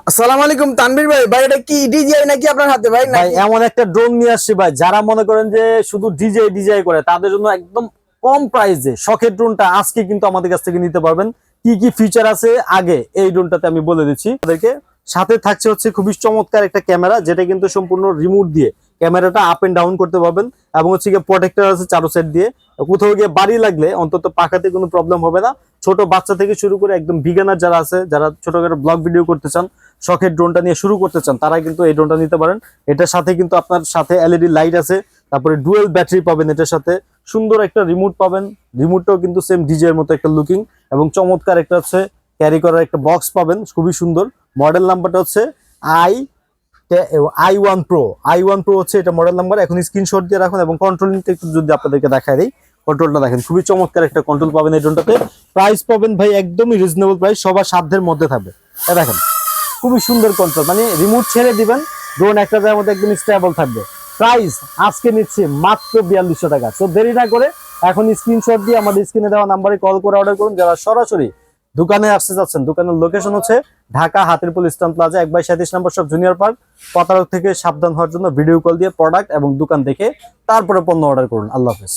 আসসালামু আলাইকুম তানভীর ভাই। ভাই এটা কি ডিজিআই নাকি আপনার হাতে ভাই? ভাই এমন একটা ড্রোন নিয়ে আসছি ভাই, যারা মনে করেন যে শুধু ডিজাই করে তাদের জন্য একদম কম প্রাইসে শখের ড্রোনটা আজকে কিন্তু আমাদের কাছ থেকে নিতে পারবেন। কি কি ফিচার আছে আগে এই ড্রোনটাতে আমি বলে দিচ্ছি আপনাদেরকে। সাথে থাকছে হচ্ছে খুবই চমৎকার একটা ক্যামেরা, যেটা কিন্তু সম্পূর্ণ রিমোট দিয়ে ক্যামেরাটা আপ এন্ড ডাউন করতে পারবেন, এবং হচ্ছে গিয়ে প্রোটেক্টর আছে চারো সাইড দিয়ে। কোথাও গিয়ে বাড়ি লাগলে অন্তত পাকাতে কোনো প্রবলেম হবে না। ছোট বাচ্চা থেকে শুরু করে একদম বিগিনার যারা আছে, যারা ছোটখাটো ব্লগ ভিডিও করতে চান, শখের ড্রোনটা নিয়ে শুরু করতে চান, তারা কিন্তু এই ড্রোনটা নিতে পারেন। এটার সাথে কিন্তু আপনার সাথে এলইডি লাইট আছে, তারপরে ডুয়েল ব্যাটারি পাবেন, এটার সাথে সুন্দর একটা রিমোট পাবেন। রিমোটটাও কিন্তু সেম ডিজের মতো একটা লুকিং, এবং চমৎকার একটা হচ্ছে ক্যারি করার একটা বক্স পাবেন, খুবই সুন্দর। মডেল নাম্বারটা হচ্ছে i1 Pro হচ্ছে এটা মডেল নাম্বার। এখন স্ক্রিনশট দিয়ে রাখুন, এবং কন্ট্রোলিংটা একটু যদি আপনাদেরকে দেখায় দিই, কন্ট্রোলটা দেখেন, খুবই চমৎকার একটা কন্ট্রোল পাবেন এই ড্রোনটাতে। প্রাইস পাবেন ভাই একদমই রিজনেবল প্রাইস, সবার সাধ্যের মধ্যে থাকবে। দেখেন খুবই সুন্দর কন্ট্রোল, মানে রিমোট ছেড়ে দিবেন, ড্রোন একটা জায়গার মধ্যে একদম স্টেবল থাকবে। প্রাইস আজকে নিচ্ছি মাত্র 4200 টাকা। তো দেরি না করে এখন স্ক্রিনশট দিয়ে আমাদের স্ক্রিনে দেওয়া নাম্বারে কল করে অর্ডার করুন। যারা সরাসরি দোকানে আসতে যাচ্ছেন, দোকানের লোকেশন হচ্ছে ঢাকা হাতিরপুল ইস্টার্ন প্লাজা 1/37 নম্বর সব জুনিয়র পার্ক। প্রতারক থেকে সাবধান হওয়ার জন্য ভিডিও কল দিয়ে প্রোডাক্ট এবং দোকান দেখে তারপরে পণ্য অর্ডার করুন। আল্লাহ হাফেজ।